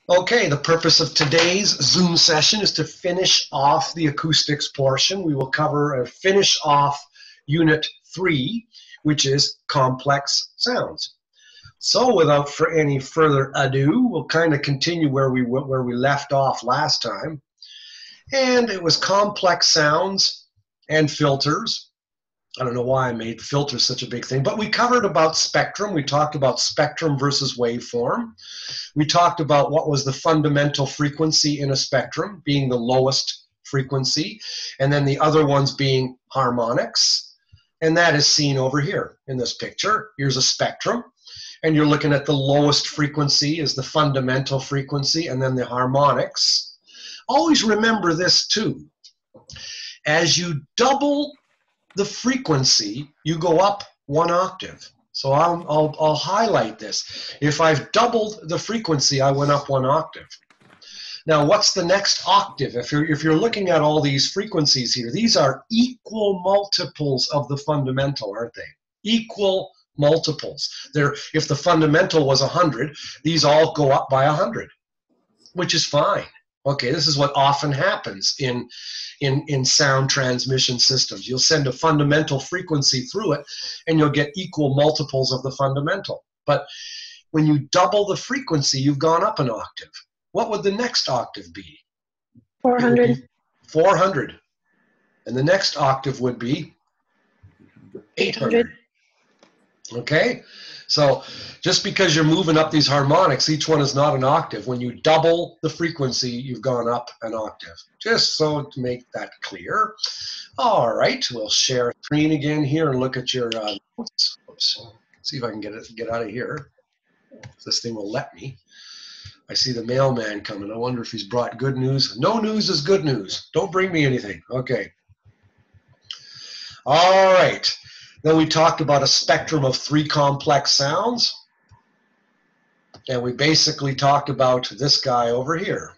Okay, the purpose of today's Zoom session is to finish off the acoustics portion. We will cover or finish off Unit 3, which is complex sounds. So without any further ado, we'll kind of continue where we left off last time. And it was complex sounds and filters. I don't know why I made filters such a big thing, but we covered about spectrum. We talked about spectrum versus waveform. We talked about what was the fundamental frequency in a spectrum, being the lowest frequency, and then the other ones being harmonics. And that is seen over here in this picture. Here's a spectrum, and you're looking at the lowest frequency is the fundamental frequency, and then the harmonics. Always remember this too. As you double the frequency, you go up one octave. So I'll highlight this. If I've doubled the frequency, I went up one octave. Now, what's the next octave? If you're looking at all these frequencies here, these are equal multiples of the fundamental, aren't they? Equal multiples. If the fundamental was 100, these all go up by 100, which is fine. Okay, this is what often happens in sound transmission systems. You'll send a fundamental frequency through it, and you'll get equal multiples of the fundamental. But when you double the frequency, you've gone up an octave. What would the next octave be? 400. 400. And the next octave would be 800. Okay? So just because you're moving up these harmonics, each one is not an octave. When you double the frequency, you've gone up an octave. Just so to make that clear. All right, we'll share screen again here and look at your notes. Oops. See if I can get out of here. If this thing will let me. I see the mailman coming. I wonder if he's brought good news. No news is good news. Don't bring me anything. Okay. All right. Then we talked about a spectrum of 3 complex sounds. And we basically talked about this guy over here.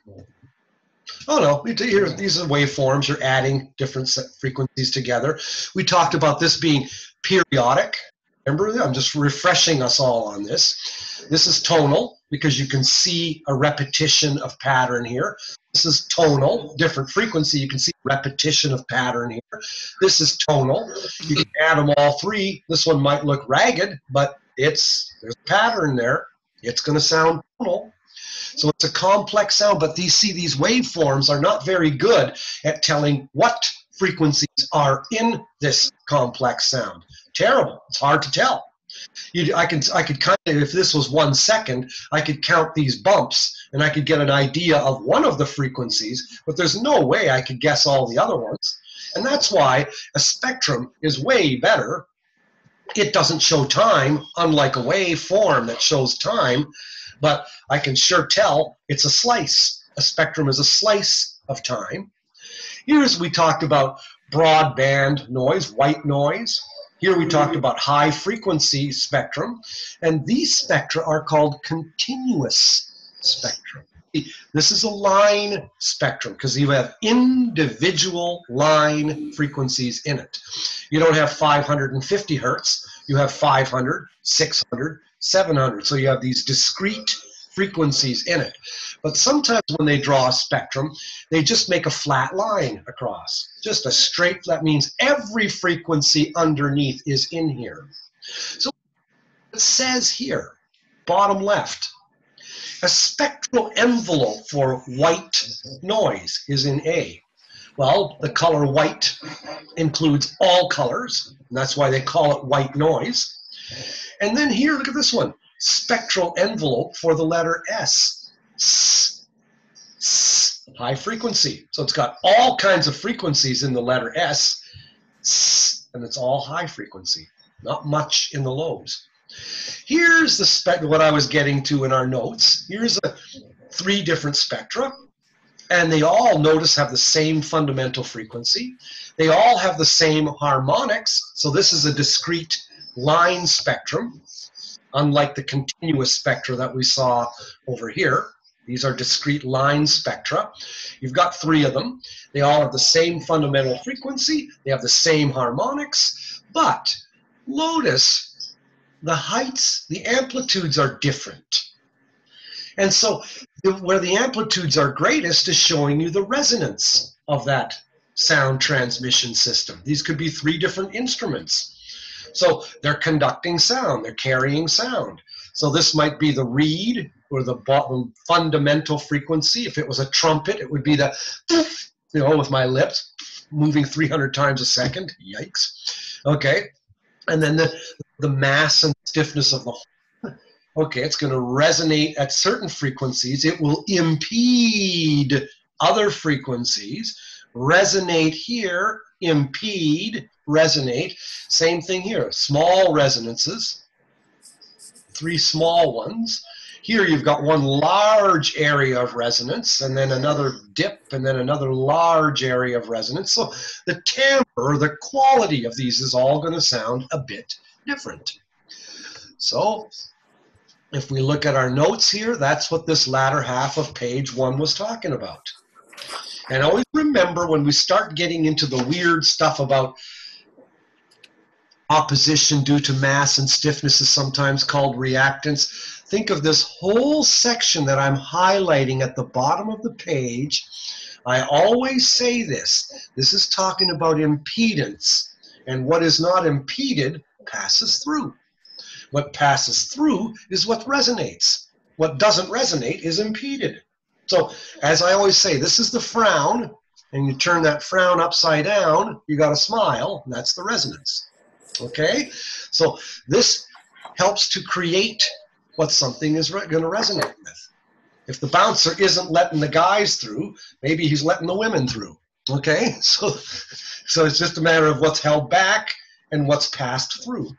Oh no, these are waveforms. You're adding different frequencies together. We talked about this being periodic. Remember, I'm just refreshing us all on this. This is tonal because you can see a repetition of pattern here. This is tonal, different frequency. You can see repetition of pattern here. This is tonal. You can add them all 3. This one might look ragged, but there's a pattern there. It's going to sound tonal. So it's a complex sound, but these waveforms are not very good at telling what frequencies are in this complex sound. Terrible. It's hard to tell. I could kind of, if this was 1 second, I could count these bumps and I could get an idea of one of the frequencies, but there's no way I could guess all the other ones. And that's why a spectrum is way better. It doesn't show time, unlike a waveform that shows time, but I can sure tell it's a slice. A spectrum is a slice of time. Here's, we talked about broadband noise, white noise. Here we talked about high frequency spectrum, and these spectra are called continuous spectrum. This is a line spectrum because you have individual line frequencies in it. You don't have 550 hertz, you have 500, 600, 700. So you have these discrete frequencies in it. But sometimes when they draw a spectrum, they just make a flat line across. Just a straight, that means every frequency underneath is in here. So it says here, bottom left, a spectral envelope for white noise is in A. Well, the color white includes all colors, and that's why they call it white noise. And then here, look at this one, spectral envelope for the letter S. High frequency. So it's got all kinds of frequencies in the letter S, and it's all high frequency, not much in the lows. Here's the what I was getting to in our notes. Here's 3 different spectra, and they all, notice, have the same fundamental frequency. They all have the same harmonics, so this is a discrete line spectrum, unlike the continuous spectra that we saw over here. These are discrete line spectra. You've got 3 of them. They all have the same fundamental frequency. They have the same harmonics. But notice the heights, the amplitudes are different. And so where the amplitudes are greatest is showing you the resonance of that sound transmission system. These could be 3 different instruments. So they're conducting sound, they're carrying sound. So this might be the reed, or the fundamental frequency. If it was a trumpet, it would be the, you know, with my lips moving 300 times a second. Yikes. Okay. And then the mass and stiffness of the whole. Okay, it's going to resonate at certain frequencies. It will impede other frequencies. Resonate here, impede, resonate. Same thing here. Small resonances, 3 small ones. Here you've got one large area of resonance, and then another dip, and then another large area of resonance. So the timbre, or the quality of these, is all going to sound a bit different. So if we look at our notes here, that's what this latter half of page 1 was talking about. And always remember, when we start getting into the weird stuff about opposition due to mass and stiffness is sometimes called reactance, think of this whole section that I'm highlighting at the bottom of the page. I always say this. This is talking about impedance. And what is not impeded passes through. What passes through is what resonates. What doesn't resonate is impeded. So, as I always say, this is the frown, and you turn that frown upside down, you got a smile, and that's the resonance. Okay? So, this helps to create what something is going to resonate with. If the bouncer isn't letting the guys through, maybe he's letting the women through. Okay? So it's just a matter of what's held back and what's passed through.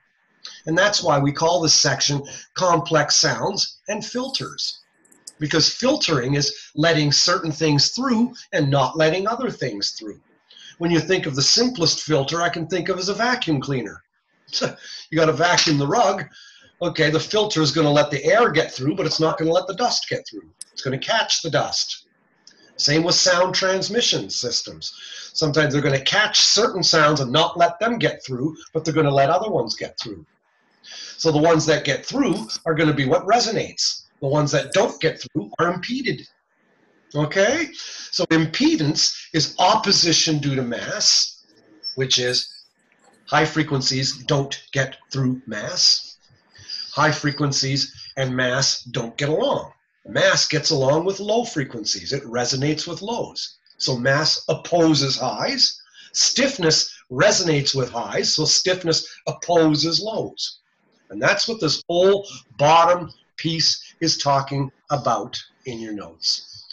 And that's why we call this section complex sounds and filters. Because filtering is letting certain things through and not letting other things through. When you think of the simplest filter, I can think of as a vacuum cleaner. You got to vacuum the rug. Okay, the filter is going to let the air get through, but it's not going to let the dust get through. It's going to catch the dust. Same with sound transmission systems. Sometimes they're going to catch certain sounds and not let them get through, but they're going to let other ones get through. So the ones that get through are going to be what resonates. The ones that don't get through are impeded. Okay? So impedance is opposition due to mass, which is high frequencies don't get through mass. High frequencies and mass don't get along. Mass gets along with low frequencies. It resonates with lows. So mass opposes highs. Stiffness resonates with highs, so stiffness opposes lows. And that's what this whole bottom piece is talking about in your notes.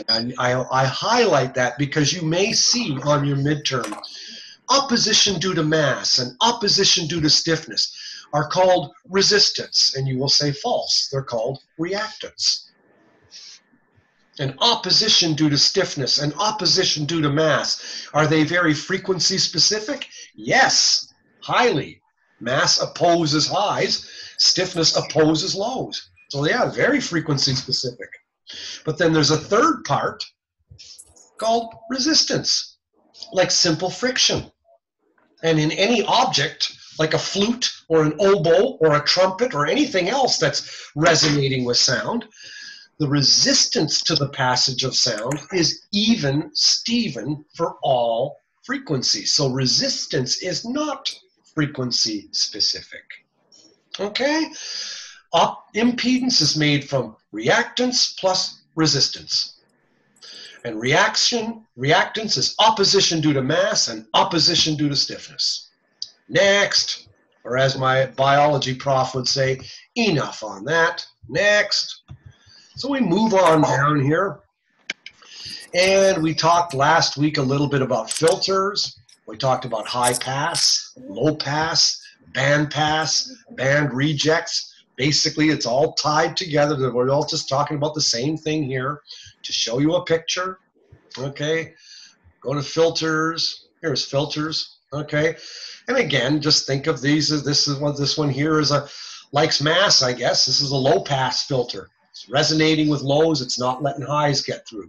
And I highlight that because you may see on your midterm, opposition due to mass and opposition due to stiffness are called resistance, and you will say false. They're called reactance. And opposition due to stiffness and opposition due to mass, are they very frequency specific? Yes, highly. Mass opposes highs, stiffness opposes lows. So yeah, very frequency specific. But then there's a third part called resistance, like simple friction. And in any object, like a flute or an oboe or a trumpet or anything else that's resonating with sound, the resistance to the passage of sound is even Steven for all frequencies. So resistance is not frequency specific. Okay? Impedance is made from reactance plus resistance. And reactance is opposition due to mass and opposition due to stiffness. Next, or as my biology prof would say, enough on that. Next. So we move on down here. And we talked last week a little bit about filters. We talked about high pass, low pass, band rejects. Basically, it's all tied together. We're all just talking about the same thing here to show you a picture. Okay, go to filters. Here's filters. Okay, and again, just think of these as this one here is a likes mass, I guess. This is a low pass filter. It's resonating with lows. It's not letting highs get through.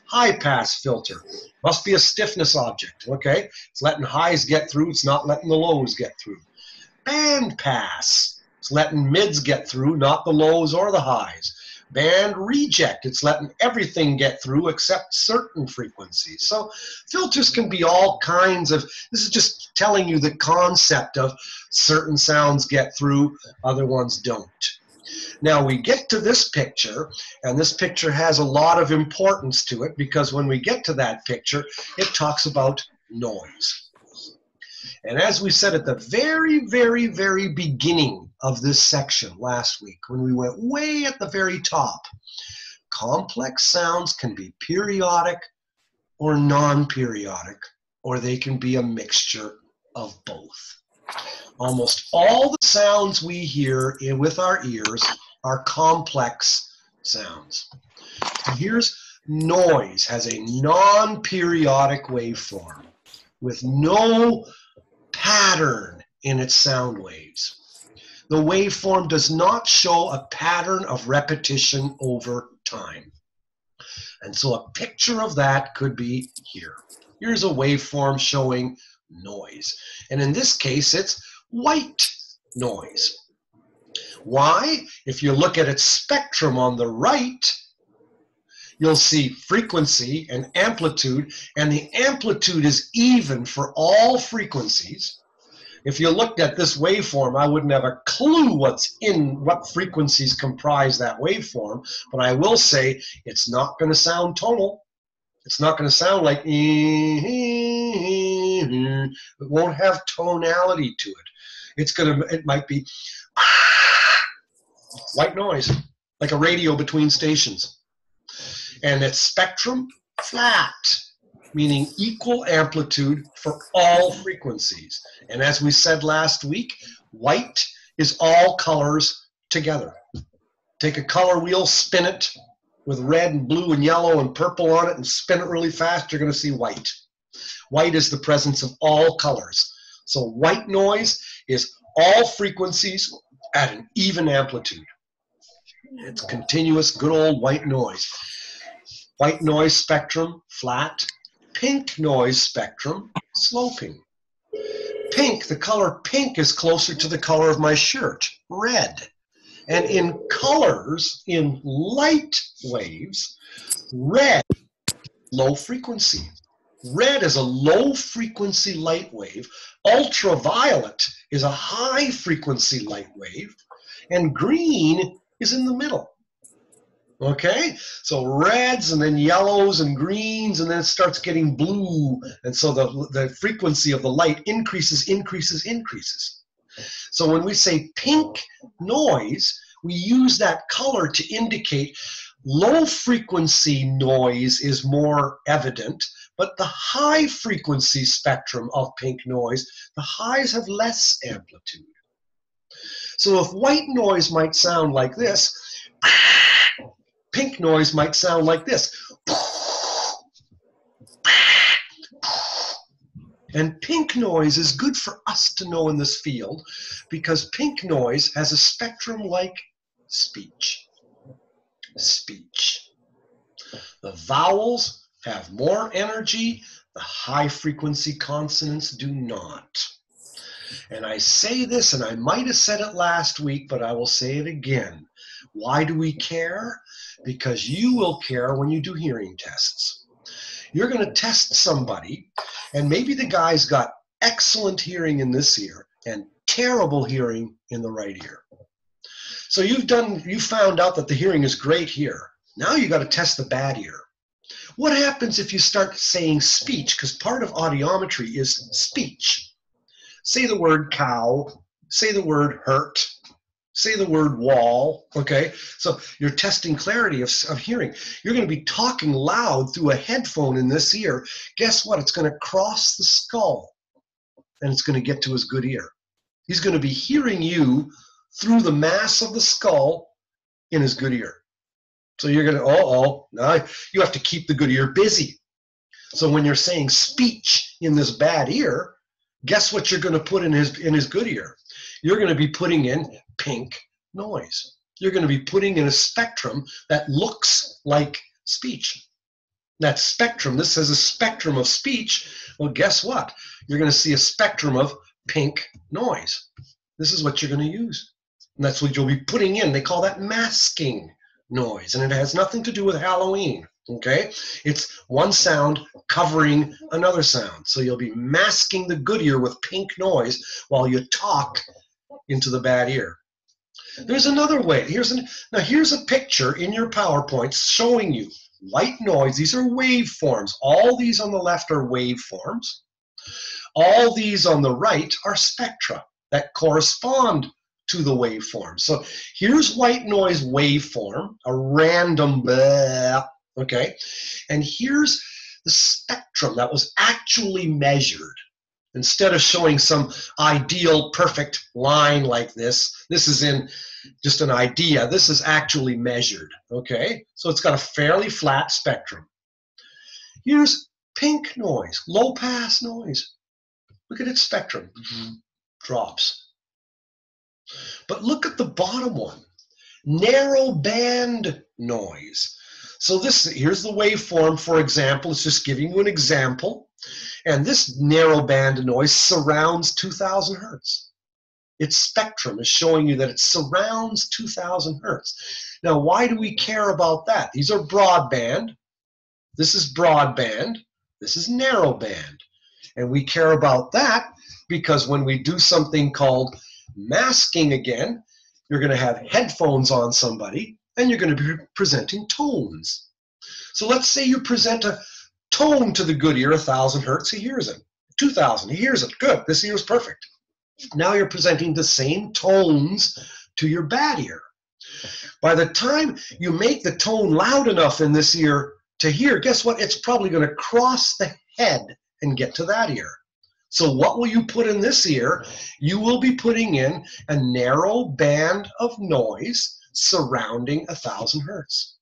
High pass filter must be a stiffness object. Okay, it's letting highs get through. It's not letting the lows get through. Band pass. It's letting mids get through, not the lows or the highs. Band reject, it's letting everything get through except certain frequencies. So filters can be all kinds of, this is just telling you the concept of certain sounds get through, other ones don't. Now we get to this picture, and this picture has a lot of importance to it, because when we get to that picture, it talks about noise. And as we said at the very, very, very beginning of this section last week, when we went way at the very top, complex sounds can be periodic or non-periodic, or they can be a mixture of both. Almost all the sounds we hear with our ears are complex sounds. So here's noise, has a non-periodic waveform with no pattern in its sound waves. The waveform does not show a pattern of repetition over time. And so a picture of that could be here. Here's a waveform showing noise. And in this case, it's white noise. Why? If you look at its spectrum on the right, you'll see frequency and amplitude, and the amplitude is even for all frequencies. If you looked at this waveform, I wouldn't have a clue what frequencies comprise that waveform, but I will say it's not going to sound tonal. It's not going to sound like, it won't have tonality to it. It might be white noise, like a radio between stations. And its spectrum, flat, meaning equal amplitude for all frequencies. And as we said last week, white is all colors together. Take a color wheel, spin it with red and blue and yellow and purple on it, and spin it really fast, you're going to see white. White is the presence of all colors. So white noise is all frequencies at an even amplitude. It's continuous, good old white noise. White noise spectrum, flat. Pink noise spectrum, sloping. Pink, the color pink is closer to the color of my shirt, red. And in colors, in light waves, red, low frequency. Red is a low frequency light wave. Ultraviolet is a high frequency light wave. And green is in the middle. Okay, so reds and then yellows and greens, and then it starts getting blue. And so the frequency of the light increases. So when we say pink noise, we use that color to indicate low frequency noise is more evident, but the high frequency spectrum of pink noise, the highs have less amplitude. So if white noise might sound like this, pink noise might sound like this. And pink noise is good for us to know in this field, because pink noise has a spectrum like speech. Speech. The vowels have more energy, the high frequency consonants do not. And I say this, and I might have said it last week, but I will say it again. Why do we care? Because you will care when you do hearing tests. You're going to test somebody, and maybe the guy's got excellent hearing in this ear and terrible hearing in the right ear. So you found out that the hearing is great here. Now you got to test the bad ear. What happens if you start saying speech? Because part of audiometry is speech. Say the word cow, say the word hurt, say the word wall, okay? So you're testing clarity of hearing. You're going to be talking loud through a headphone in this ear. Guess what? It's going to cross the skull, and it's going to get to his good ear. He's going to be hearing you through the mass of the skull in his good ear. So you're going to, now you have to keep the good ear busy. So when you're saying speech in this bad ear, guess what you're going to put in his good ear? You're going to be putting in pink noise. You're going to be putting in a spectrum that looks like speech. That spectrum, this is a spectrum of speech. Well, guess what? You're going to see a spectrum of pink noise. This is what you're going to use. And that's what you'll be putting in. They call that masking noise, and it has nothing to do with Halloween, okay? It's one sound covering another sound. So you'll be masking the good ear with pink noise while you talk into the bad ear. There's another way. Now here's a picture in your PowerPoint showing you white noise. These are waveforms. All these on the left are waveforms. All these on the right are spectra that correspond to the waveform. So here's white noise waveform, a random blah, okay? And here's the spectrum that was actually measured. Instead of showing some ideal perfect line like this is in just an idea. This is actually measured, okay? So it's got a fairly flat spectrum. Here's pink noise, low pass noise. Look at its spectrum, drops. But look at the bottom one, narrow band noise. So here's the waveform, for example. It's just giving you an example. And this narrow band noise surrounds 2,000 hertz. Its spectrum is showing you that it surrounds 2,000 hertz. Now, why do we care about that? These are broadband. This is broadband. This is narrow band. And we care about that because when we do something called masking again, you're going to have headphones on somebody and you're going to be presenting tones. So let's say you present a tone to the good ear, 1,000 hertz, he hears it. 2,000, he hears it. Good, this ear is perfect. Now you're presenting the same tones to your bad ear. By the time you make the tone loud enough in this ear to hear, guess what? It's probably going to cross the head and get to that ear. So what will you put in this ear? You will be putting in a narrow band of noise surrounding 1,000 hertz.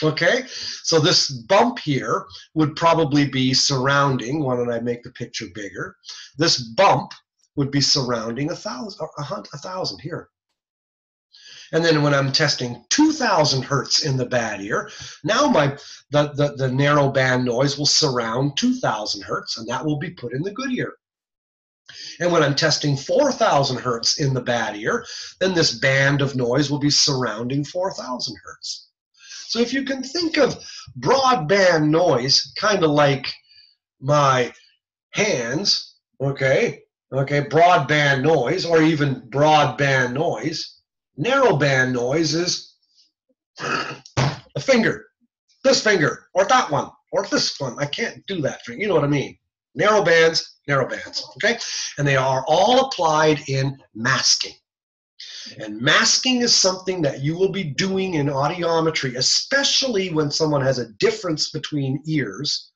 Okay, so this bump here would probably be surrounding, why don't I make the picture bigger? This bump would be surrounding 1,000 here. And then when I'm testing 2,000 hertz in the bad ear, now the narrow band noise will surround 2,000 hertz, and that will be put in the good ear. And when I'm testing 4,000 hertz in the bad ear, then this band of noise will be surrounding 4,000 hertz. So if you can think of broadband noise kind of like my hands, okay, broadband noise, or even broadband noise, narrowband noise is a finger, this finger, or that one, or this one. I can't do that for you, know what I mean. Narrow bands, okay? And they are all applied in masking. And masking is something that you will be doing in audiometry, especially when someone has a difference between ears.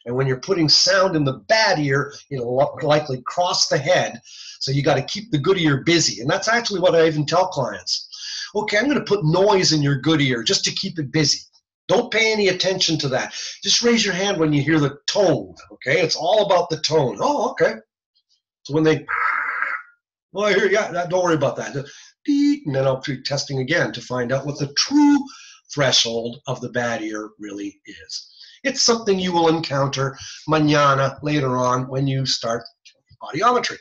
And when you're putting sound in the bad ear, it'll likely cross the head. So you got to keep the good ear busy. And that's actually what I even tell clients. Okay, I'm going to put noise in your good ear just to keep it busy. Don't pay any attention to that. Just raise your hand when you hear the tone, okay? It's all about the tone. Oh, okay. So when they, well, I hear, yeah, don't worry about that. And then I'll be testing again to find out what the true threshold of the bad ear really is. It's something you will encounter mañana, later on, when you start audiometry.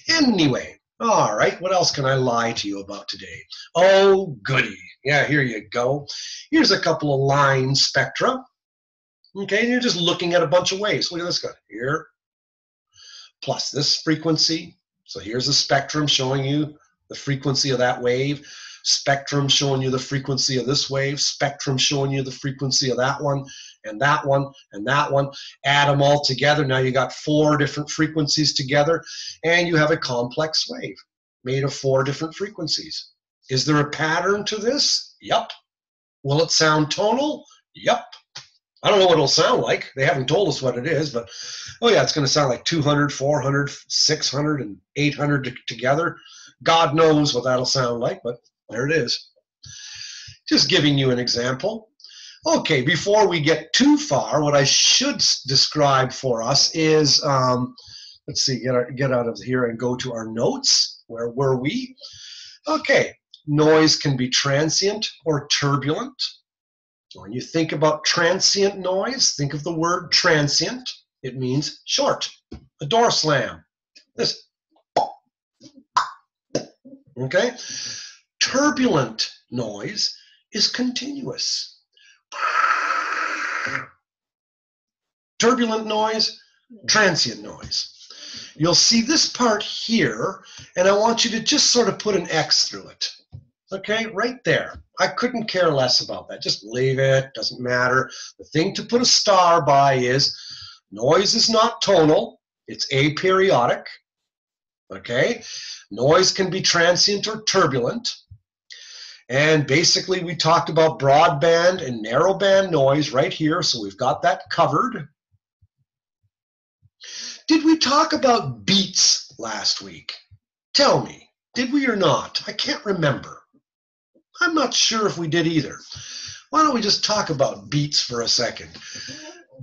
Anyway, all right, what else can I lie to you about today? Oh, goody. Yeah, here you go. Here's a couple of line spectra. Okay, and you're just looking at a bunch of waves. Look at this guy here, plus this frequency. So here's a spectrum showing you the frequency of that wave. Spectrum showing you the frequency of this wave. Spectrum showing you the frequency of that one, and that one, and that one. Add them all together. Now you got 4 different frequencies together, and you have a complex wave made of 4 different frequencies. Is there a pattern to this? Yup. Will it sound tonal? Yup. I don't know what it'll sound like. They haven't told us what it is, but oh yeah, it's going to sound like 200, 400, 600, and 800 together. God knows what that'll sound like, but there it is. Just giving you an example. Okay, before we get too far, what I should describe for us is, let's see, get out of here and go to our notes. Where were we? Okay, noise can be transient or turbulent. When you think about transient noise, think of the word transient. It means short. A door slam. This. Okay? Turbulent noise is continuous. Turbulent noise, transient noise. You'll see this part here, and I want you to just sort of put an X through it. Okay, right there. I couldn't care less about that. Just leave it, doesn't matter. The thing to put a star by is noise is not tonal, it's aperiodic. Okay, noise can be transient or turbulent. And basically we talked about broadband and narrowband noise right here, so we've got that covered. Did we talk about beats last week? Tell me, did we or not? I can't remember. I'm not sure if we did either. Why don't we just talk about beats for a second?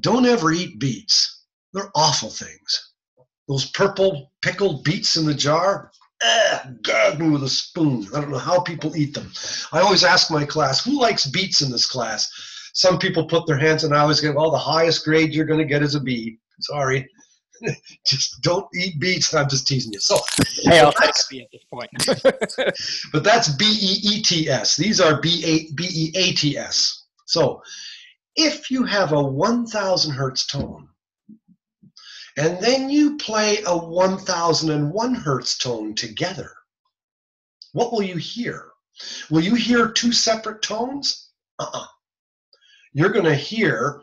Don't ever eat beets. They're awful things. Those purple pickled beets in the jar, gag me with a spoon. I don't know how people eat them. I always ask my class, who likes beets in this class? Some people put their hands, and I always go, well, the highest grade you're going to get is a B. Sorry. Just don't eat beets. I'm just teasing you. So, hey, I'll take a B at this point. But that's B-E-E-T-S. These are B-E-A-T-S. So if you have a 1,000 hertz tone, and then you play a 1,001 hertz tone together, what will you hear? Will you hear two separate tones? You're going to hear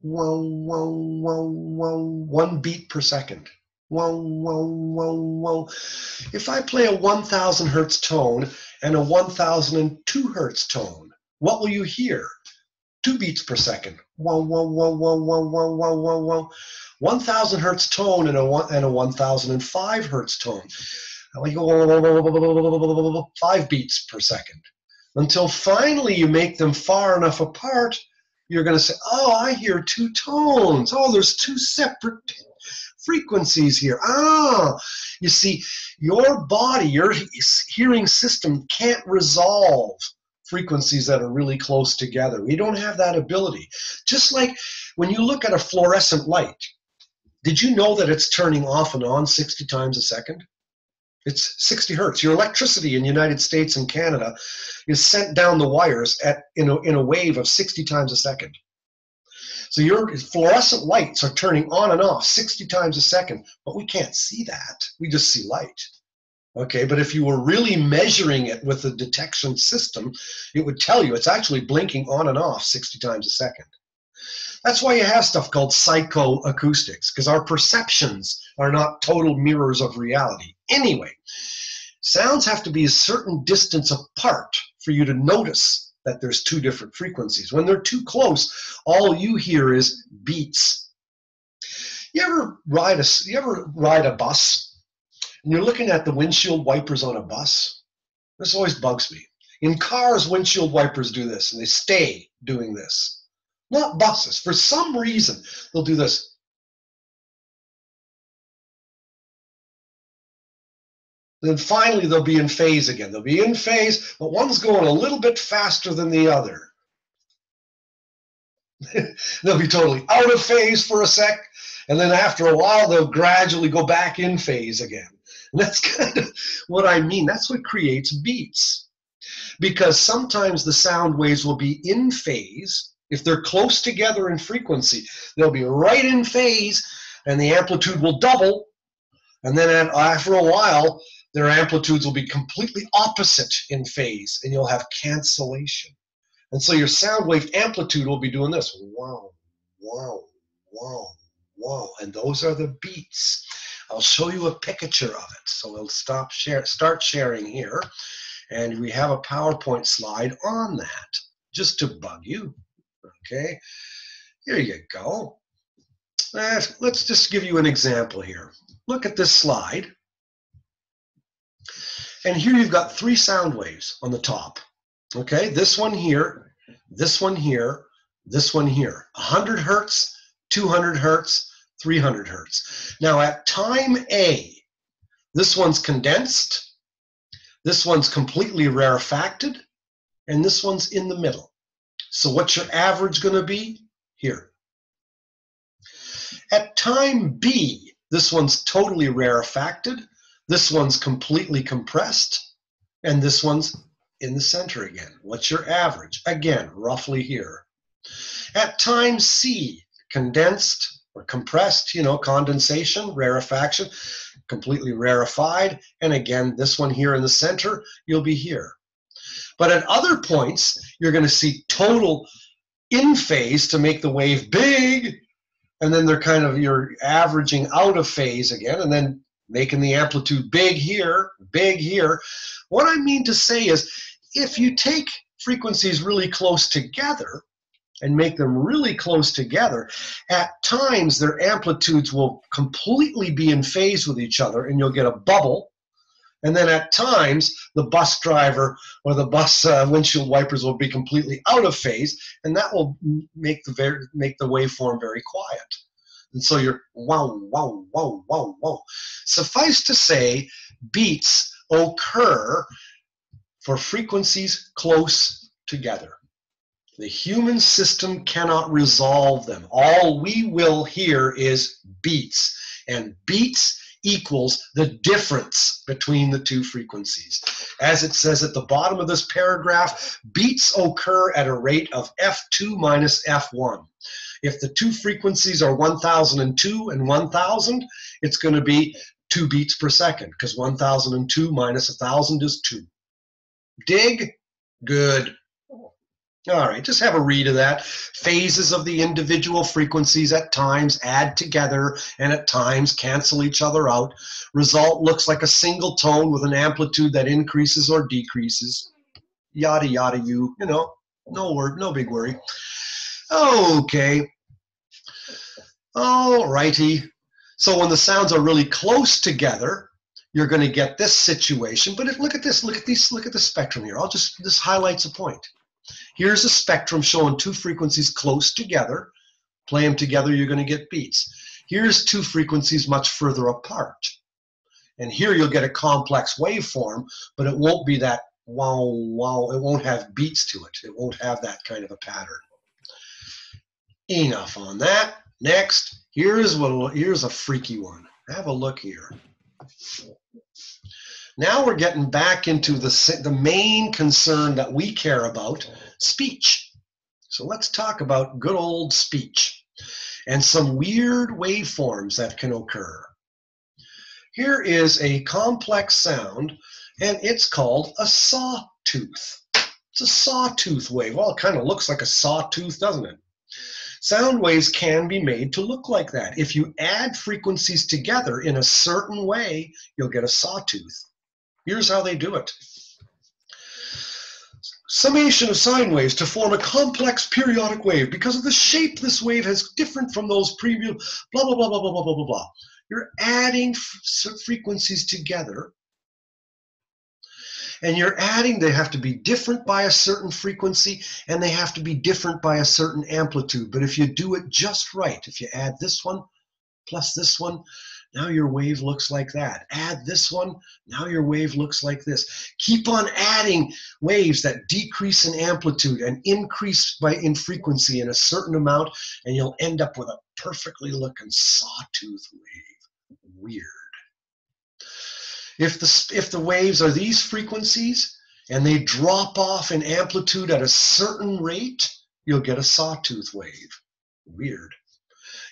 whoa, whoa, whoa, whoa, 1 beat per second. Whoa, whoa, whoa, whoa. If I play a 1,000 hertz tone and a 1,002 hertz tone, what will you hear? 2 beats per second. Whoa, whoa, whoa, whoa, whoa, whoa, whoa, whoa, whoa. 1,000 hertz tone and a 1,005 hertz tone. 5 beats per second. Until finally you make them far enough apart, you're going to say, oh, I hear 2 tones. Oh, there's 2 separate frequencies here. You see, your body, your hearing system can't resolve frequencies that are really close together. We don't have that ability. Just like when you look at a fluorescent light, did you know that it's turning off and on 60 times a second? It's 60 hertz. Your electricity in the United States and Canada is sent down the wires in a wave of 60 times a second. So your fluorescent lights are turning on and off 60 times a second, but we can't see that. We just see light. Okay, but if you were really measuring it with a detection system, it would tell you it's actually blinking on and off 60 times a second. That's why you have stuff called psychoacoustics, because our perceptions are not total mirrors of reality. Anyway, sounds have to be a certain distance apart for you to notice that there's 2 different frequencies. When they're too close, all you hear is beats. You ever ride a bus and you're looking at the windshield wipers on a bus? This always bugs me. In cars, windshield wipers do this, and they stay doing this. Not buses. For some reason, they'll do this. Then finally, they'll be in phase again. They'll be in phase, but one's going a little bit faster than the other. They'll be totally out of phase for a sec, and then after a while, they'll gradually go back in phase again. And that's kind of what I mean. That's what creates beats. Because sometimes the sound waves will be in phase. If they're close together in frequency, they'll be right in phase, and the amplitude will double. And then after a while, their amplitudes will be completely opposite in phase, and you'll have cancellation. And so your sound wave amplitude will be doing this. Wow, wow, wow, wow. And those are the beats. I'll show you a picture of it. So we'll start sharing here. And we have a PowerPoint slide on that, just to bug you. Okay, here you go. Let's just give you an example here. Look at this slide. And here you've got 3 sound waves on the top. Okay, this one here, this one here, this one here. 100 hertz, 200 hertz, 300 hertz. Now at time A, this one's condensed, this one's completely rarefacted, and this one's in the middle. So what's your average going to be? Here. At time B, this one's totally rarefacted, this one's completely compressed, and this one's in the center again. What's your average? Again, roughly here. At time C, condensed or compressed, you know, condensation, rarefaction, completely rarefied. And again, this one here in the center, you'll be here. But at other points, you're going to see total in phase to make the wave big, and then they're kind of, you're averaging out of phase again, and then making the amplitude big here, big here. What I mean to say is, if you take frequencies really close together and make them really close together, at times their amplitudes will completely be in phase with each other, and you'll get a bubble. And then at times, the bus driver or the bus windshield wipers will be completely out of phase, and that will make the waveform very quiet. And so you're wow, wow, wow, wow, wow. Suffice to say, beats occur for frequencies close together. The human system cannot resolve them. All we will hear is beats, and beats equals the difference between the two frequencies. As it says at the bottom of this paragraph, beats occur at a rate of f2 minus f1. If the two frequencies are 1002 and 1000, it's going to be 2 beats per second, because 1002 minus 1000 is 2. Dig? Good. All right, just have a read of that. Phases of the individual frequencies at times add together and at times cancel each other out. Result looks like a single tone with an amplitude that increases or decreases. Yada, yada, you know, no big worry. Okay. All righty. So when the sounds are really close together, you're going to get this situation. But look at this, look at the spectrum here. This highlights a point. Here's a spectrum showing two frequencies close together. Play them together, you're going to get beats. Here's two frequencies much further apart. And here you'll get a complex waveform, but it won't be that wow, wow. It won't have beats to it. It won't have that kind of a pattern. Enough on that. Next, here's a freaky one. Have a look here. Now we're getting back into the main concern that we care about, speech. So let's talk about good old speech and some weird waveforms that can occur. Here is a complex sound, and it's called a sawtooth. It's a sawtooth wave. Well, it kind of looks like a sawtooth, doesn't it? Sound waves can be made to look like that. If you add frequencies together in a certain way, you'll get a sawtooth. Here's how they do it. Summation of sine waves to form a complex periodic wave. Because of the shape this wave has different from those previous, blah, blah, blah, blah, blah, blah, blah, blah, blah. You're adding frequencies together. And you're adding, they have to be different by a certain frequency, and they have to be different by a certain amplitude. But if you do it just right, if you add this one plus this one, now your wave looks like that. Add this one, now your wave looks like this. Keep on adding waves that decrease in amplitude and increase in frequency in a certain amount, and you'll end up with a perfectly looking sawtooth wave. Weird. If the waves are these frequencies and they drop off in amplitude at a certain rate, you'll get a sawtooth wave. Weird.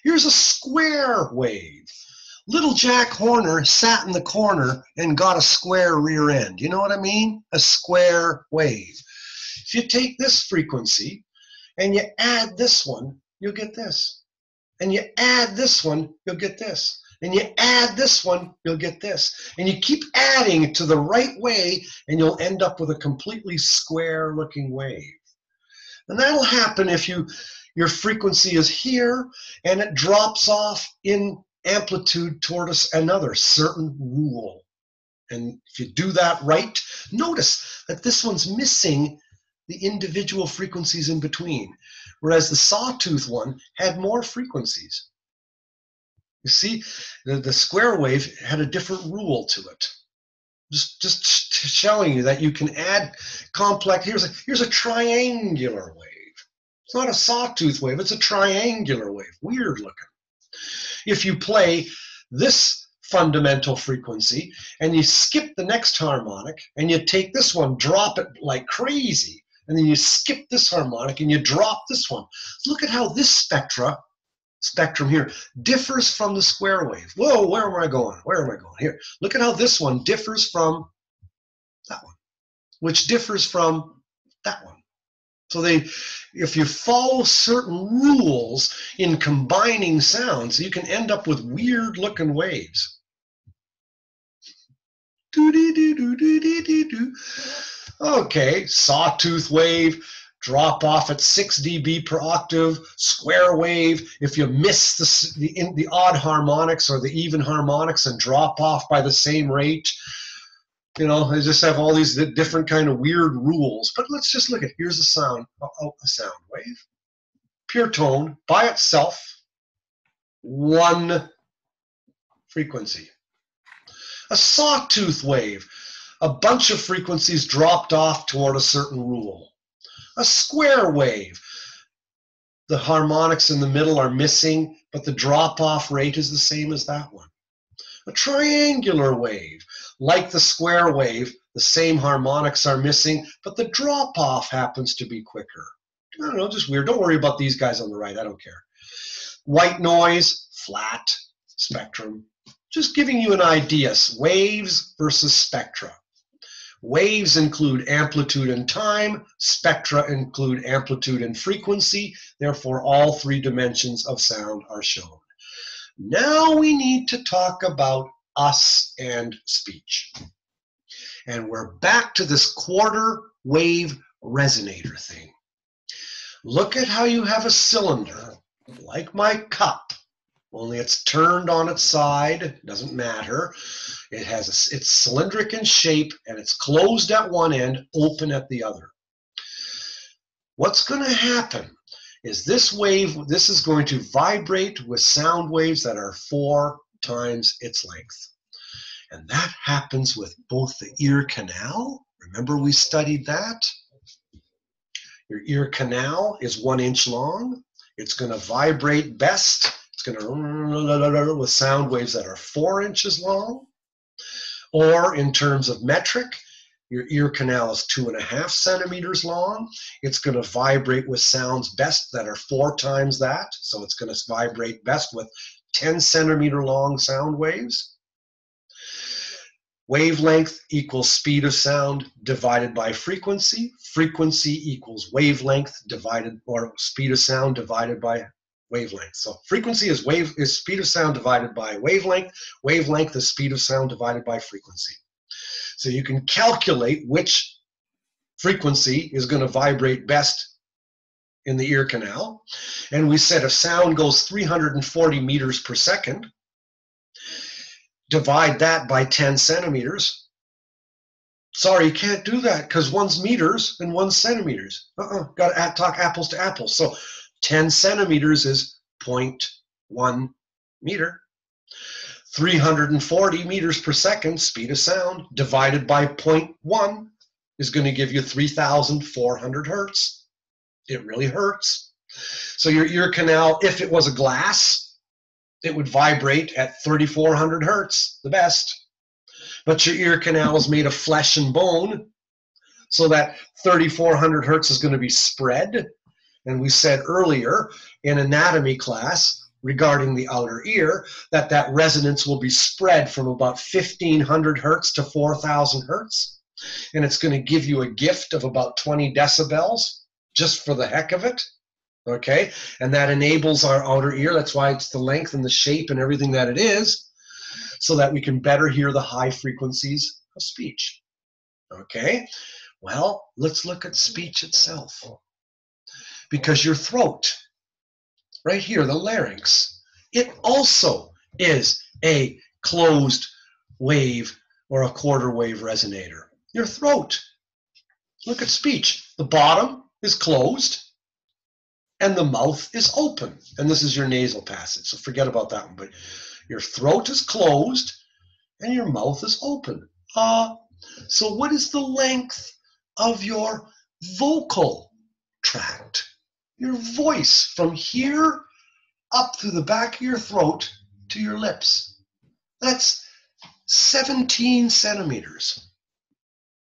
Here's a square wave. Little Jack Horner sat in the corner and got a square rear end. You know what I mean? A square wave. If you take this frequency and you add this one, you'll get this. And you add this one, you'll get this. And you add this one, you'll get this. And you keep adding to the right way, and you'll end up with a completely square-looking wave. And that'll happen if your frequency is here, and it drops off in amplitude toward another certain rule. And if you do that right, notice that this one's missing the individual frequencies in between, whereas the sawtooth one had more frequencies. You see, the square wave had a different rule to it. Just showing you that you can add complex. Here's a triangular wave. It's not a sawtooth wave, it's a triangular wave. Weird looking. If you play this fundamental frequency, and you skip the next harmonic, and you take this one, drop it like crazy, and then you skip this harmonic, and you drop this one. Look at how this spectrum here differs from the square wave. Whoa, where am I going? Where am I going? Here, look at how this one differs from that one, which differs from that one. So if you follow certain rules in combining sounds, you can end up with weird looking waves. Okay, sawtooth wave, drop off at 6 dB per octave, square wave. If you miss the odd harmonics or the even harmonics and drop off by the same rate, you know, they just have all these different kind of weird rules. But let's just look at, here's a sound, a sound wave. Pure tone, by itself, one frequency. A sawtooth wave, a bunch of frequencies dropped off toward a certain rule. A square wave, the harmonics in the middle are missing, but the drop-off rate is the same as that one. A triangular wave, like the square wave, the same harmonics are missing, but the drop-off happens to be quicker. I don't know, just weird. Don't worry about these guys on the right, I don't care. White noise, flat spectrum. Just giving you an idea, waves versus spectra. Waves include amplitude and time, spectra include amplitude and frequency, therefore all three dimensions of sound are shown. Now we need to talk about us and speech. And we're back to this quarter wave resonator thing. Look at how you have a cylinder, like my cup, only it's turned on its side, doesn't matter. It's cylindric in shape and it's closed at one end, open at the other. What's going to happen is this is going to vibrate with sound waves that are 4 times its length. And that happens with both the ear canal. Remember we studied that? Your ear canal is 1 inch long. It's going to vibrate best. It's going to with sound waves that are 4 inches long. Or in terms of metric, your ear canal is 2.5 centimeters long. It's going to vibrate with sounds best that are 4 times that. So it's going to vibrate best with 10 centimeter long sound waves. Wavelength equals speed of sound divided by frequency. Frequency equals wavelength or speed of sound divided by wavelength. So frequency is speed of sound divided by wavelength. Wavelength is speed of sound divided by frequency. So you can calculate which frequency is going to vibrate best in the ear canal. And we said if sound goes 340 meters per second, divide that by 10 centimeters. Sorry, you can't do that because one's meters and one's centimeters. Got to talk apples to apples. So 10 centimeters is 0.1 meter. 340 meters per second, speed of sound, divided by 0.1 is going to give you 3,400 hertz. It really hurts. So your ear canal, if it was a glass, it would vibrate at 3,400 hertz, the best. But your ear canal is made of flesh and bone, so that 3,400 hertz is going to be spread. And we said earlier in anatomy class regarding the outer ear that resonance will be spread from about 1,500 hertz to 4,000 hertz. And it's going to give you a gift of about 20 decibels just for the heck of it. Okay, and that enables our outer ear. That's why it's the length and the shape and everything that it is, so that we can better hear the high frequencies of speech. Okay, well, let's look at speech itself. Because your throat, right here, the larynx, it also is a closed wave or a quarter wave resonator. Your throat, look at speech. The bottom is closed and the mouth is open. And this is your nasal passage, so forget about that one. But your throat is closed and your mouth is open. So what is the length of your vocal tract? Your voice from here up through the back of your throat to your lips. That's 17 centimeters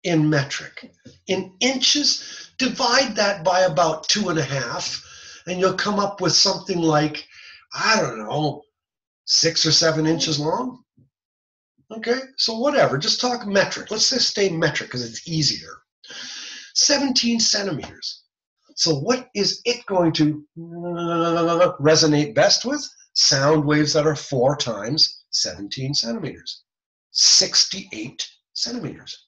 in metric. In inches, divide that by about 2.5, and you'll come up with something like, I don't know, 6 or 7 inches long. Okay, so whatever, just talk metric. Let's just stay metric because it's easier. 17 centimeters. So what is it going to resonate best with? Sound waves that are 4 times 17 centimeters. 68 centimeters.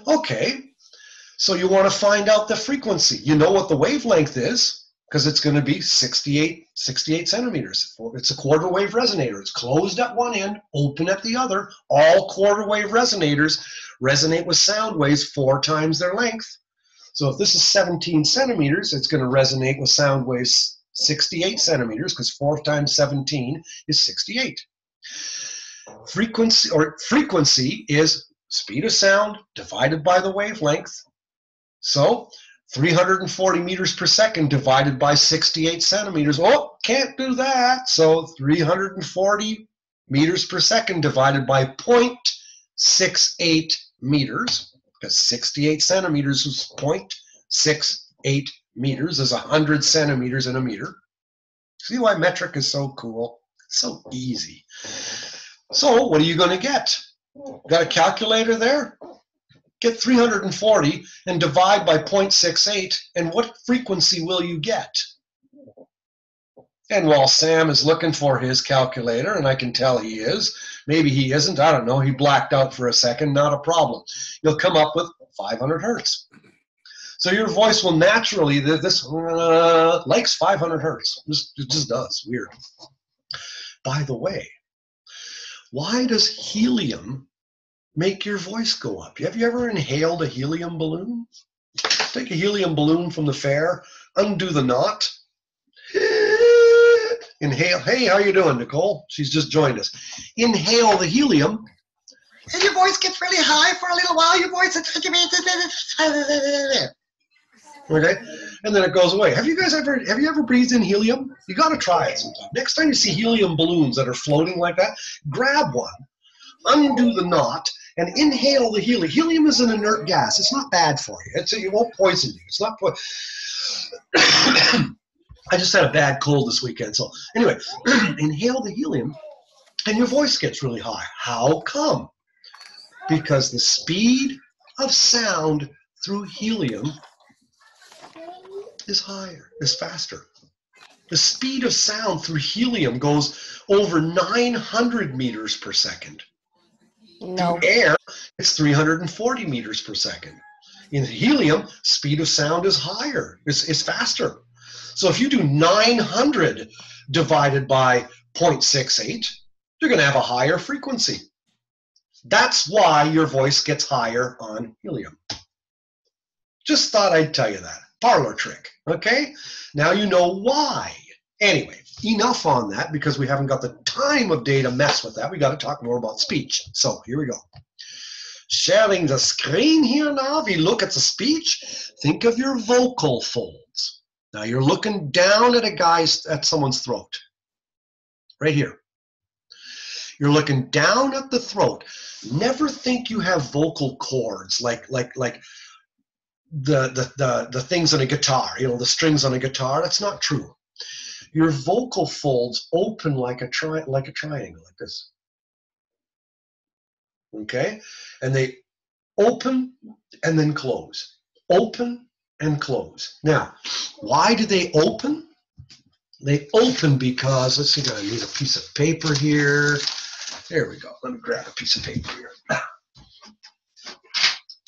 Okay, so you want to find out the frequency. You know what the wavelength is because it's going to be 68 centimeters. It's a quarter wave resonator. It's closed at one end, open at the other. All quarter wave resonators resonate with sound waves 4 times their length. So if this is 17 centimeters, it's going to resonate with sound waves 68 centimeters because 4 times 17 is 68. Frequency is speed of sound divided by the wavelength. So 340 meters per second divided by 68 centimeters. Oh, can't do that. So 340 meters per second divided by 0.68 meters, because 68 centimeters is 0.68 meters, is 100 centimeters in a meter. See why metric is so cool? It's so easy. So what are you going to get? Got a calculator there? Get 340 and divide by 0.68, and what frequency will you get? And while Sam is looking for his calculator, and I can tell he is, maybe he isn't, I don't know, he blacked out for a second, not a problem. You'll come up with 500 hertz. So your voice will naturally, this likes 500 hertz. It just does, weird. By the way, why does helium make your voice go up? Have you ever inhaled a helium balloon? Take a helium balloon from the fair, undo the knot, inhale. Hey, how you doing, Nicole? She's just joined us. Inhale the helium, and your voice gets really high for a little while. Your voice is okay, and then it goes away. Have you ever breathed in helium? You got to try it sometime. Next time you see helium balloons that are floating like that, grab one, undo the knot, and inhale the helium. Helium is an inert gas. It's not bad for you. It won't poison you. It's not I just had a bad cold this weekend. So anyway, inhale the helium, and your voice gets really high. How come? Because the speed of sound through helium is higher, is faster. The speed of sound through helium goes over 900 meters per second. No. Through air, it's 340 meters per second. In helium, speed of sound is higher, is faster. So if you do 900 divided by 0.68, you're going to have a higher frequency. That's why your voice gets higher on helium. Just thought I'd tell you that. Parlor trick, okay? Now you know why. Anyway, enough on that because we haven't got the time of day to mess with that. We got to talk more about speech. So here we go. Sharing the screen here now. If you look at the speech, think of your vocal folds. Now you're looking down at someone's throat. Right here. You're looking down at the throat. Never think you have vocal cords like the things on a guitar, the strings on a guitar. That's not true. Your vocal folds open like a triangle, like this. Okay? And they open and then close. Open and close. Now, why do they open? They open because, let's see, I need a piece of paper here. There we go. Let me grab a piece of paper here.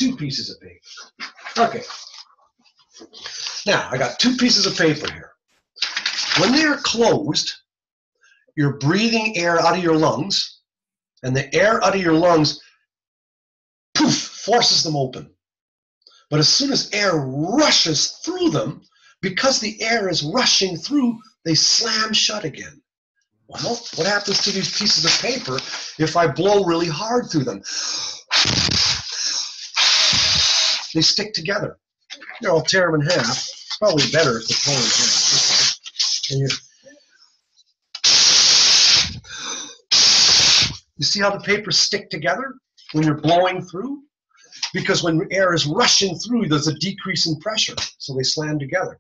2 pieces of paper. Okay. Now, I got 2 pieces of paper here. When they are closed, you're breathing air out of your lungs, and the air out of your lungs, poof, forces them open. But as soon as air rushes through them, because the air is rushing through, they slam shut again. Well, what happens to these pieces of paper if I blow really hard through them? They stick together. I'll tear them in half. It's probably better if they're torn in half. And You see how the papers stick together when you're blowing through? Because when air is rushing through, there's a decrease in pressure, so they slam together.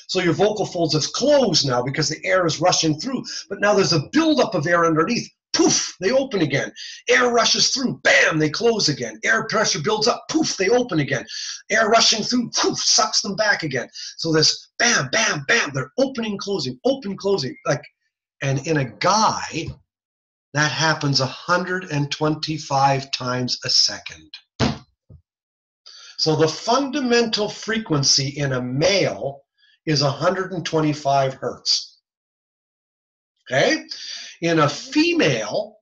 So your vocal folds have closed now because the air is rushing through, but now there's a buildup of air underneath. Poof, they open again. Air rushes through, bam, they close again. Air pressure builds up, poof, they open again. Air rushing through, poof, sucks them back again. So this bam, bam, bam, they're opening, closing, open, closing. And in a guy, that happens 125 times a second. So the fundamental frequency in a male is 125 hertz. Okay? In a female,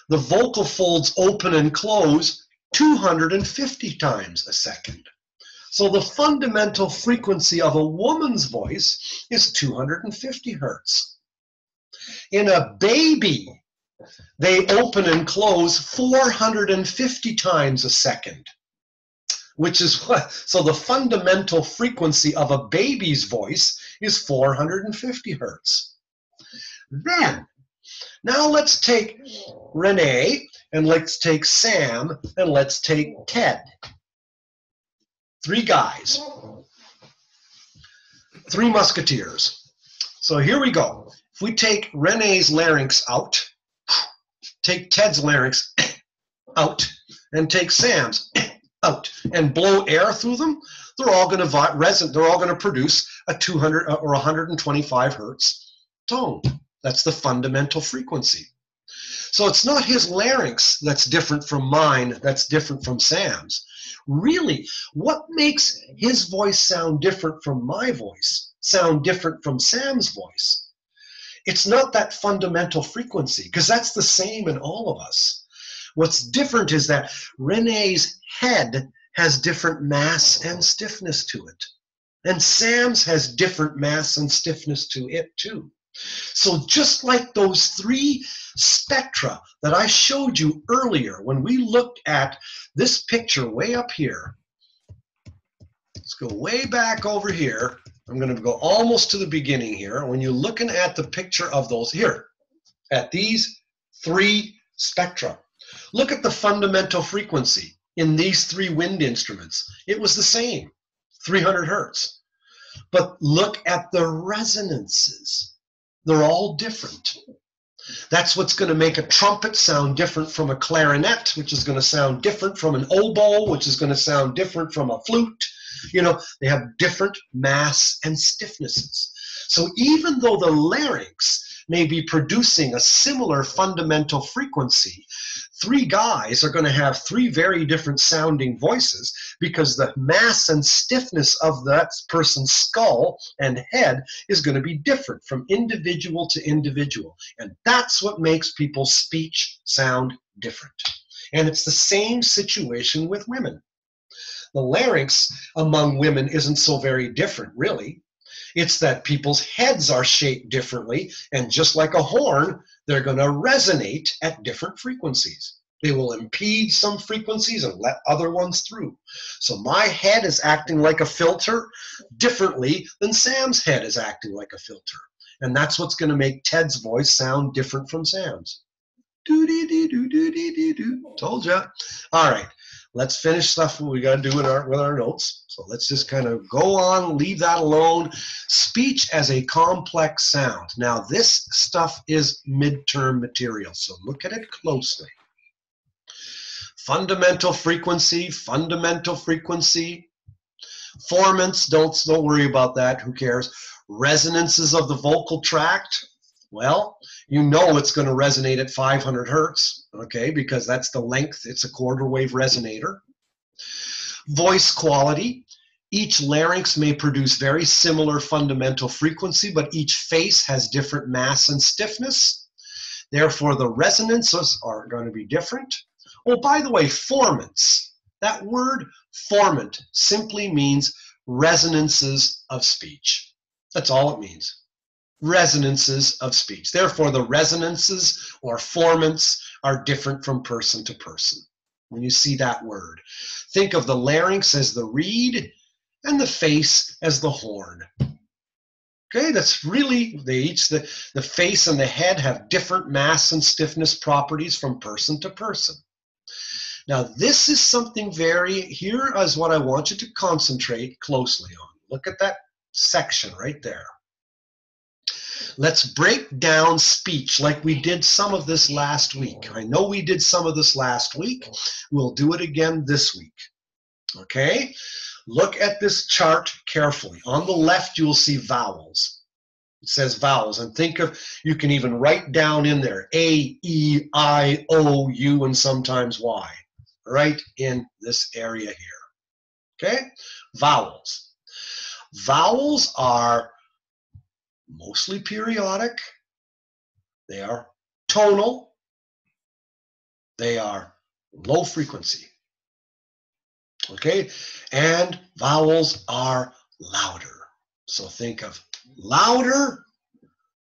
the vocal folds open and close 250 times a second. So the fundamental frequency of a woman's voice is 250 hertz. In a baby, they open and close 450 times a second, which is what? So the fundamental frequency of a baby's voice is 450 hertz. Then, now let's take Renee, and let's take Sam, and let's take Ted. 3 guys. 3 musketeers. So here we go. If we take Renee's larynx out, take Ted's larynx out, and take Sam's out, and blow air through them, they're all going to produce a 200 or 125 hertz tone. That's the fundamental frequency. So it's not his larynx that's different from mine, that's different from Sam's. Really, what makes his voice sound different from my voice, sound different from Sam's voice? It's not that fundamental frequency, because that's the same in all of us. What's different is that Renee's head has different mass and stiffness to it. And Sam's has different mass and stiffness to it too. So just like those 3 spectra that I showed you earlier when we looked at this picture way up here. Let's go way back over here. I'm going to go almost to the beginning here. When you're looking at the picture of those here, at these 3 spectra, look at the fundamental frequency in these 3 wind instruments. It was the same, 300 hertz. But look at the resonances. They're all different. That's what's going to make a trumpet sound different from a clarinet, which is going to sound different from an oboe, which is going to sound different from a flute. You know, they have different mass and stiffnesses. So even though the larynx may be producing a similar fundamental frequency, 3 guys are going to have 3 very different sounding voices because the mass and stiffness of that person's skull and head is going to be different from individual to individual. And that's what makes people's speech sound different. And it's the same situation with women. The larynx among women isn't so very different, really. It's that people's heads are shaped differently, and just like a horn, they're going to resonate at different frequencies. They will impede some frequencies and let other ones through. So my head is acting like a filter differently than Sam's head is acting like a filter. And that's what's going to make Ted's voice sound different from Sam's. Doo-dee-dee-doo-doo-dee-doo-doo. Told ya. All right. Let's finish stuff we got to do with our notes. So let's just kind of go on, leave that alone. Speech as a complex sound. Now this stuff is midterm material, so look at it closely. Fundamental frequency, fundamental frequency. Formants, don't worry about that, who cares? Resonances of the vocal tract. Well, you know it's going to resonate at 500 hertz, okay, because that's the length. It's a quarter wave resonator. Voice quality. Each larynx may produce very similar fundamental frequency, but each face has different mass and stiffness. Therefore, the resonances are going to be different. Oh, by the way, formants. That word formant simply means resonances of speech. That's all it means. Resonances of speech. Therefore, the resonances or formants are different from person to person. When you see that word, think of the larynx as the reed and the face as the horn. Okay, that's really, the face and the head have different mass and stiffness properties from person to person. Now, this is something here is what I want you to concentrate closely on. Look at that section right there. Let's break down speech like we did some of this last week. I know we did some of this last week. We'll do it again this week. Okay? Look at this chart carefully. On the left, you will see vowels. It says vowels. And think of, you can even write down in there A, E, I, O, U, and sometimes Y. Right in this area here. Okay? Vowels. Vowels are mostly periodic. They are tonal. They are low frequency. Okay? And vowels are louder. So think of louder,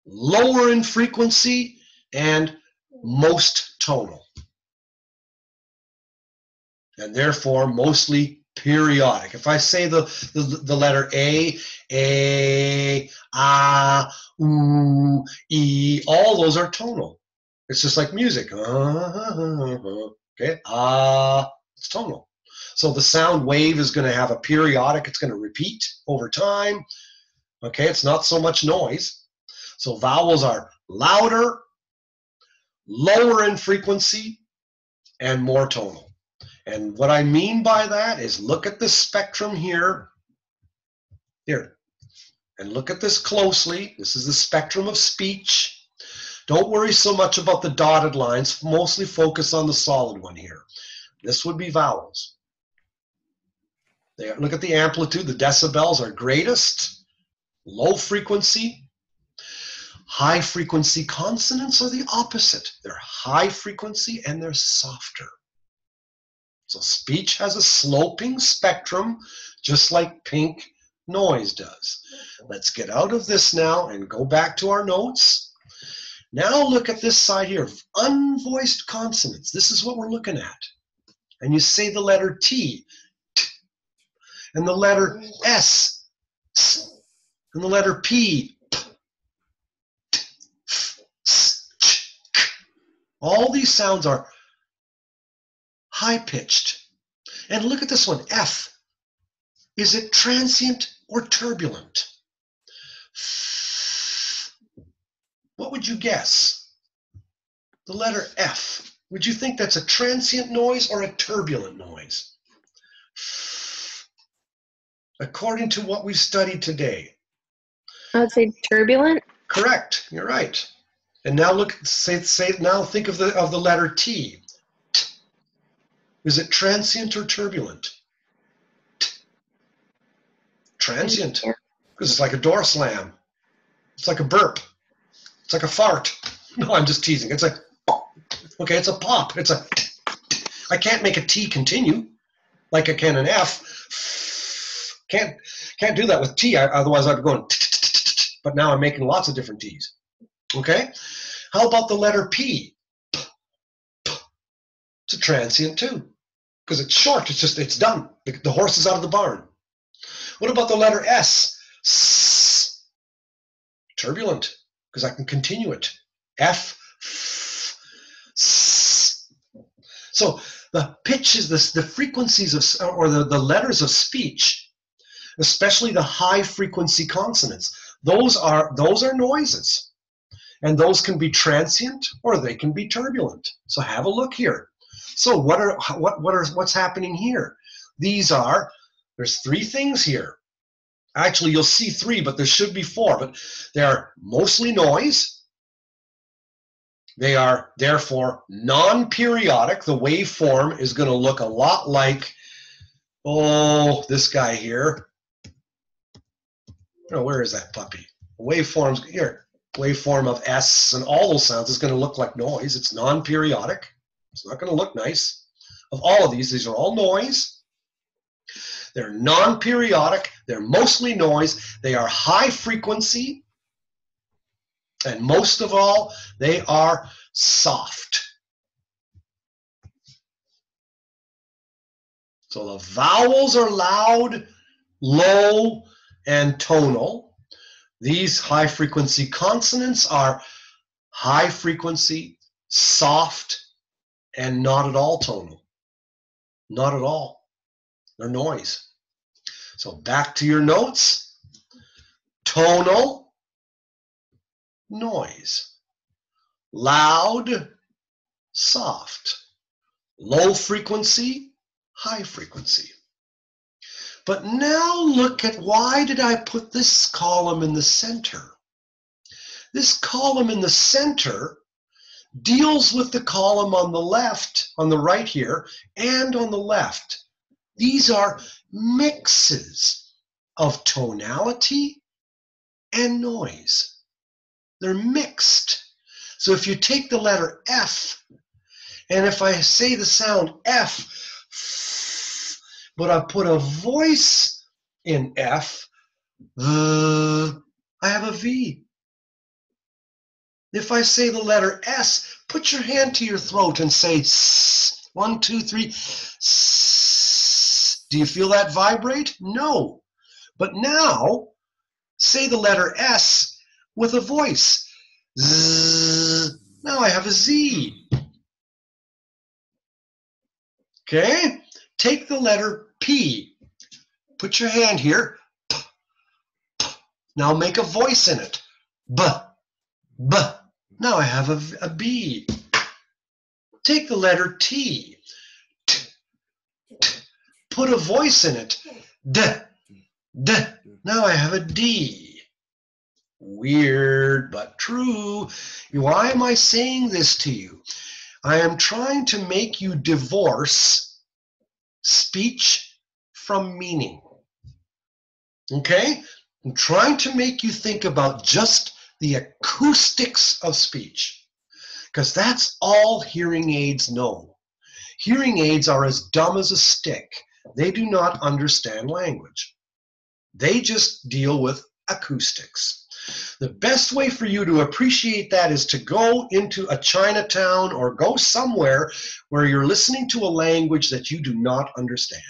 lower in frequency, and most tonal. And therefore mostly periodic. If I say the letter A, U, E, all those are tonal. It's just like music. Okay, it's tonal. So the sound wave is going to have a periodic, it's going to repeat over time. Okay, it's not so much noise. So vowels are louder, lower in frequency, and more tonal. And what I mean by that is look at this spectrum here. Here. And look at this closely. This is the spectrum of speech. Don't worry so much about the dotted lines. Mostly focus on the solid one here. This would be vowels. Look at the amplitude. The decibels are greatest. Low frequency. High frequency consonants are the opposite. They're high frequency and they're softer. So speech has a sloping spectrum, just like pink noise does. Let's get out of this now and go back to our notes. Now look at this side here, unvoiced consonants. This is what we're looking at. And you say the letter T, and the letter S, and the letter P, all these sounds are high-pitched. And look at this one, F. Is it transient or turbulent? What would you guess? The letter F. Would you think that's a transient noise or a turbulent noise? According to what we've studied today. I would say turbulent. Correct. You're right. And now look. Now think of the letter T. Is it transient or turbulent? Transient, because it's like a door slam. It's like a burp. It's like a fart. No, I'm just teasing. It's like, okay, it's a pop. It's a, I can't make a T continue like I can an F. Can't do that with T, otherwise I'd be going, but now I'm making lots of different T's. Okay? How about the letter P? It's a transient too, because it's short. It's done. The horse is out of the barn. What about the letter S? Turbulent, because I can continue it. F, S. So the pitches, the frequencies of, or the letters of speech, especially the high frequency consonants, those are noises. And those can be transient or they can be turbulent. So have a look here. So what's happening here? There's three things here. Actually, you'll see three, but there should be four. But they are mostly noise. They are therefore non-periodic. The waveform is going to look a lot like, this guy here. Oh, where is that puppy? Waveform's here. Waveform of S and all those sounds is going to look like noise. It's non-periodic. It's not going to look nice. Of all of these are all noise. They're non-periodic. They're mostly noise. They are high frequency. And most of all, they are soft. So the vowels are loud, low, and tonal. These high frequency consonants are high frequency, soft, and not at all tonal. Not at all. They're noise. So back to your notes. Tonal, noise. Loud, soft. Low frequency, high frequency. But now look at, why did I put this column in the center? This column in the center deals with the column on the left, on the right here, and on the left. These are mixes of tonality and noise. They're mixed. So if you take the letter F, and if I say the sound F, but I put a voice in F, I have a V. If I say the letter S, put your hand to your throat and say S. 1, 2, 3. S. Do you feel that vibrate? No. But now, say the letter S with a voice. Z. Now I have a Z. Okay? Take the letter P. Put your hand here. P. P. Now make a voice in it. B. B. Now I have a B. Take the letter T. T. T. Put a voice in it. D. D. Now I have a D. Weird, but true. Why am I saying this to you? I am trying to make you divorce speech from meaning. Okay? I'm trying to make you think about just the acoustics of speech, because that's all hearing aids know. Hearing aids are as dumb as a stick. They do not understand language. They just deal with acoustics. The best way for you to appreciate that is to go into a Chinatown or go somewhere where you're listening to a language that you do not understand.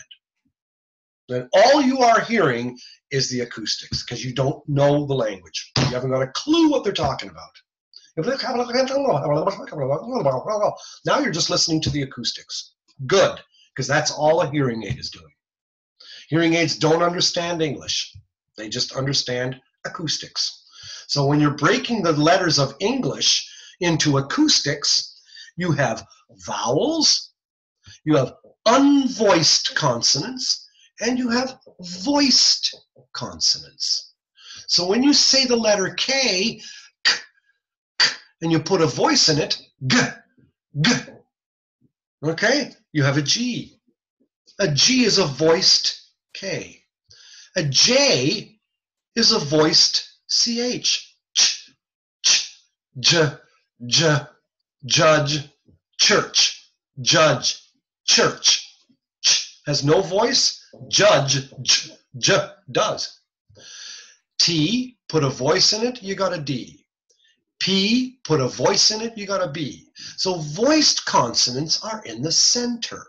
Then all you are hearing is the acoustics, because you don't know the language. You haven't got a clue what they're talking about. Now you're just listening to the acoustics. Good, because that's all a hearing aid is doing. Hearing aids don't understand English. They just understand acoustics. So when you're breaking the letters of English into acoustics, you have vowels, you have unvoiced consonants, and you have voiced consonants. So when you say the letter K, k, k, and you put a voice in it, g, g, okay, you have a G. A G is a voiced K. A J is a voiced CH. Ch, ch, j, j, judge, church, judge, church. Ch has no voice. Judge, j, j does. T, put a voice in it, you got a D. P, put a voice in it, you got a B. So voiced consonants are in the center.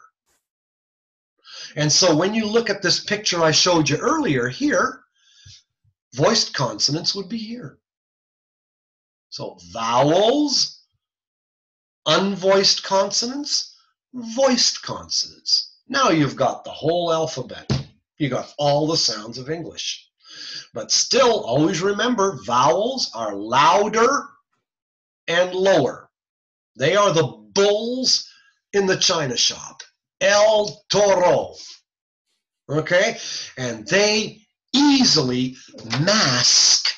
And so when you look at this picture I showed you earlier here, voiced consonants would be here. So vowels, unvoiced consonants, voiced consonants. Now you've got the whole alphabet. You got all the sounds of English. But still, always remember, vowels are louder and lower. They are the bulls in the china shop. El Toro. Okay? And they easily mask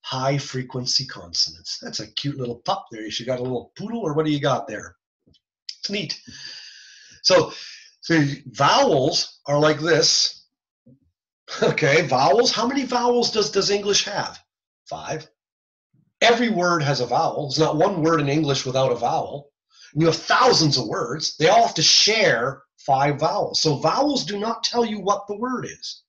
high frequency consonants. That's a cute little pup there. You got a little poodle, or what do you got there? It's neat. So vowels are like this. Okay, vowels. How many vowels does English have? 5. Every word has a vowel. There's not one word in English without a vowel. And you have thousands of words. They all have to share 5 vowels. So vowels do not tell you what the word is.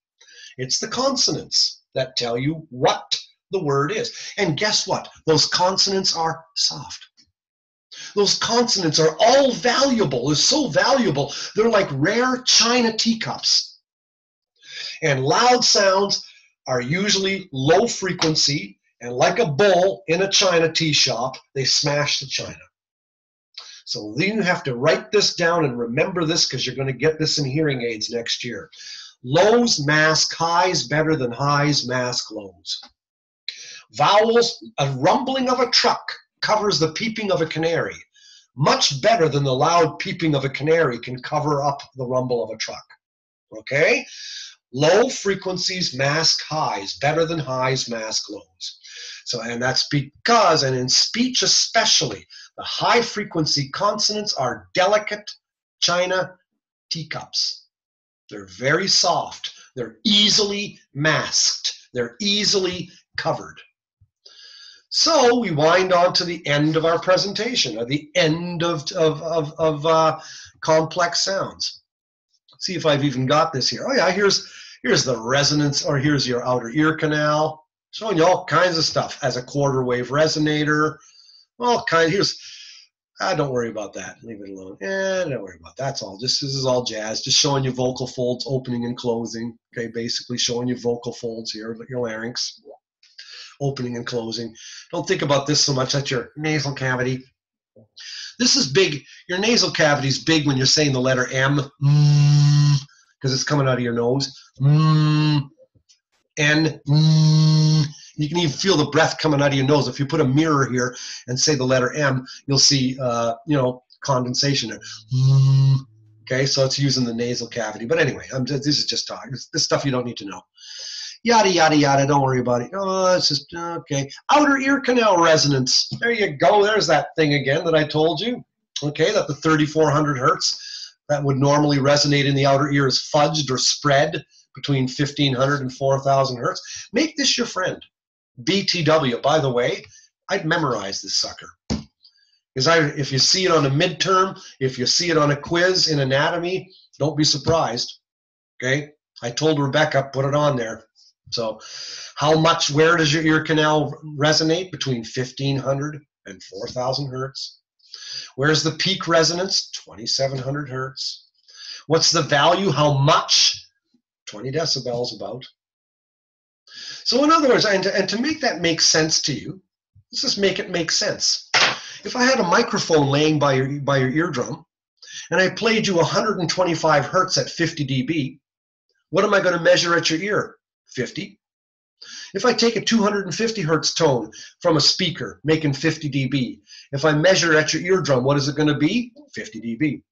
It's the consonants that tell you what the word is. And guess what? Those consonants are soft. Those consonants are all valuable. They're so valuable. They're like rare china teacups. And loud sounds are usually low frequency, and like a bull in a china tea shop, they smash the china. So then you have to write this down and remember this, because you're going to get this in hearing aids next year. Lows mask highs better than highs mask lows. Vowels, a rumbling of a truck covers the peeping of a canary. Much better than the loud peeping of a canary can cover up the rumble of a truck. Okay? Low frequencies mask highs better than highs mask lows. So, and that's because, and in speech especially, the high frequency consonants are delicate china teacups. They're very soft. They're easily masked. They're easily covered. So we wind on to the end of our presentation, or the end of complex sounds. Let's see if I've even got this here. Oh yeah, here's the resonance, or here's your outer ear canal, showing you all kinds of stuff as a quarter wave resonator. All kinds. Don't worry about that. Leave it alone. Don't worry about that. That's all. This is all jazz. Just showing you vocal folds opening and closing. Okay, basically showing you vocal folds here, your larynx opening and closing. Don't think about this so much. That's your nasal cavity. This is big. Your nasal cavity is big when you're saying the letter M, because it's coming out of your nose. N. You can even feel the breath coming out of your nose. If you put a mirror here and say the letter M, you'll see, condensation there. Okay, so it's using the nasal cavity. But anyway, this is just talk. This stuff you don't need to know. Yada, yada, yada. Don't worry about it. Oh, it's just, okay. Outer ear canal resonance. There you go. There's that thing again that I told you. Okay, that the 3400 hertz that would normally resonate in the outer ear is fudged or spread between 1500 and 4000 hertz. Make this your friend. BTW. By the way, I'd memorize this sucker. Because if you see it on a midterm, if you see it on a quiz in anatomy, don't be surprised. Okay? I told Rebecca, put it on there. So where does your ear canal resonate? Between 1500 and 4000 hertz. Where's the peak resonance? 2700 hertz. What's the value? How much? 20 decibels about. So in other words, and to make that make sense to you, let's just make it make sense. If I had a microphone laying by your eardrum, and I played you 125 hertz at 50 dB, what am I going to measure at your ear? 50. If I take a 250 hertz tone from a speaker making 50 dB, if I measure at your eardrum, what is it going to be? 50 dB.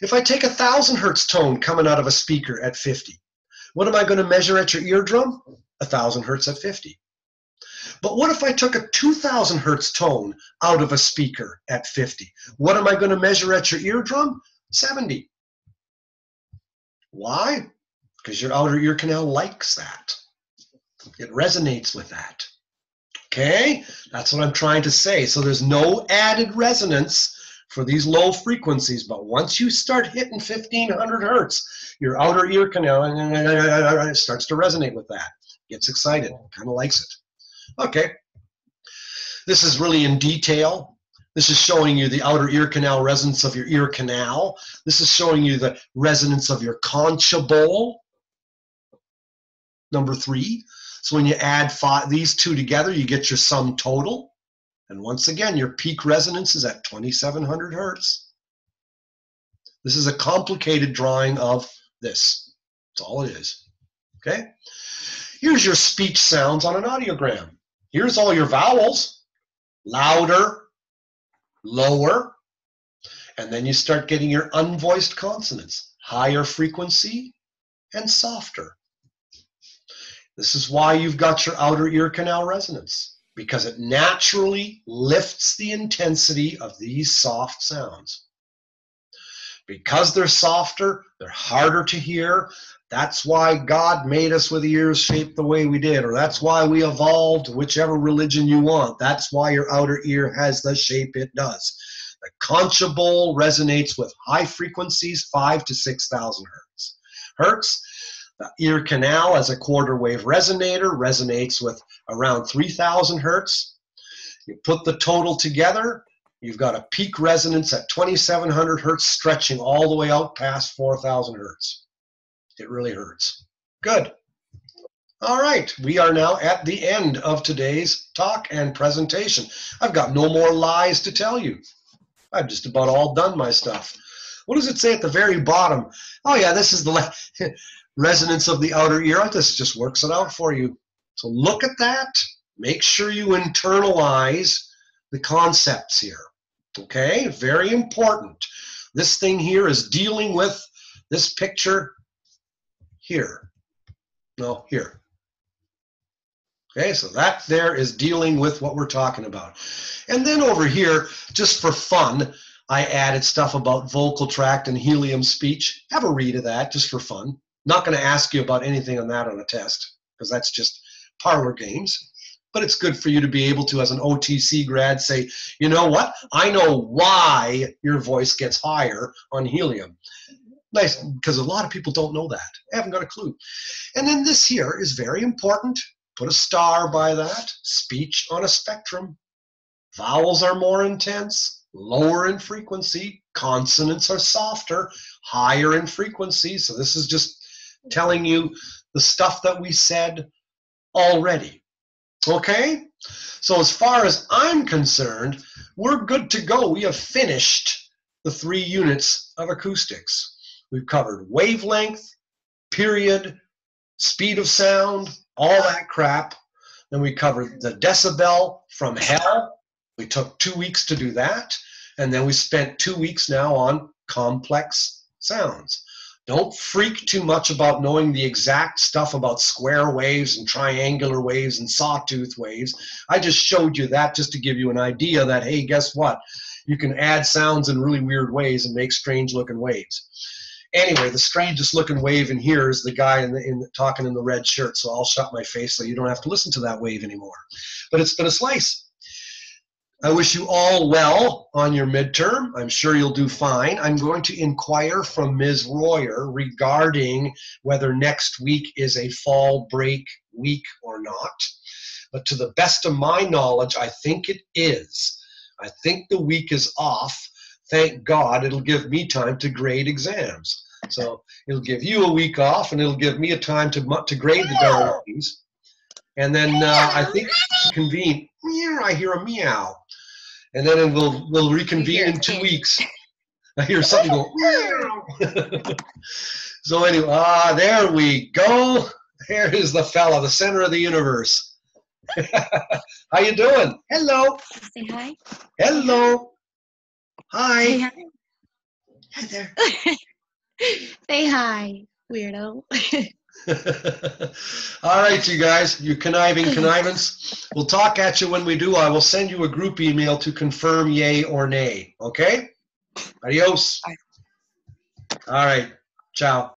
If I take a 1000 hertz tone coming out of a speaker at 50, what am I going to measure at your eardrum? 1000 hertz at 50. But what if I took a 2000 hertz tone out of a speaker at 50? What am I going to measure at your eardrum? 70. Why? Because your outer ear canal likes that. It resonates with that. Okay? That's what I'm trying to say. So there's no added resonance for these low frequencies, but once you start hitting 1500 hertz, your outer ear canal starts to resonate with that. Gets excited, kind of likes it. Okay. This is really in detail. This is showing you the outer ear canal resonance of your ear canal. This is showing you the resonance of your concha bowl. Number 3. So when you add these two together, you get your sum total. And once again, your peak resonance is at 2700 hertz. This is a complicated drawing of this. That's all it is. Okay? Here's your speech sounds on an audiogram. Here's all your vowels. Louder, lower, and then you start getting your unvoiced consonants. Higher frequency and softer. This is why you've got your outer ear canal resonance, because it naturally lifts the intensity of these soft sounds. Because they're softer, they're harder to hear. That's why God made us with ears shaped the way we did, or that's why we evolved, whichever religion you want. That's why your outer ear has the shape it does. The concha bowl resonates with high frequencies, 5,000 to 6,000 hertz. The ear canal as a quarter wave resonator resonates with around 3,000 hertz. You put the total together, you've got a peak resonance at 2,700 hertz stretching all the way out past 4,000 hertz. It really hurts. Good. All right, we are now at the end of today's talk and presentation. I've got no more lies to tell you. I've just about all done my stuff. What does it say at the very bottom? Oh yeah, this is the resonance of the outer ear. This just works it out for you. So look at that. Make sure you internalize the concepts here. Okay, very important. This thing here is dealing with this picture here. No, here. Okay, so that there is dealing with what we're talking about. And then over here, just for fun, I added stuff about vocal tract and helium speech. Have a read of that just for fun. Not going to ask you about anything on that on a test, because that's just parlor games. But it's good for you to be able to, as an OTC grad, say, you know what? I know why your voice gets higher on helium. Nice, because a lot of people don't know that. They haven't got a clue. And then this here is very important. Put a star by that. Speech on a spectrum. Vowels are more intense, lower in frequency. Consonants are softer, higher in frequency. So this is just telling you the stuff that we said already. Okay? So as far as I'm concerned, we're good to go. We have finished the 3 units of acoustics. We've covered wavelength, period, speed of sound, all that crap. Then we covered the decibel from hell. We took 2 weeks to do that. And then we spent 2 weeks now on complex sounds. Don't freak too much about knowing the exact stuff about square waves and triangular waves and sawtooth waves. I just showed you that just to give you an idea that, hey, guess what? You can add sounds in really weird ways and make strange looking waves. Anyway, the strangest looking wave in here is the guy talking in the red shirt, so I'll shut my face so you don't have to listen to that wave anymore. But it's been a slice. I wish you all well on your midterm. I'm sure you'll do fine. I'm going to inquire from Ms. Royer regarding whether next week is a fall break week or not. But to the best of my knowledge, I think it is. I think the week is off. Thank God, it'll give me time to grade exams. So it'll give you a week off, and it'll give me a time to grade the darn things. And then I think convene. I hear a meow. And then we'll reconvene in 2 weeks. I hear something go meow. So anyway, there we go. There is the fella, the center of the universe. How you doing? Hello. Say hi. Hello. Hi. Say hi. Hi there. Say hi, weirdo. All right, you guys, you conniving connivance. We'll talk at you when we do. I will send you a group email to confirm yay or nay. Okay? Adios. All right. Ciao.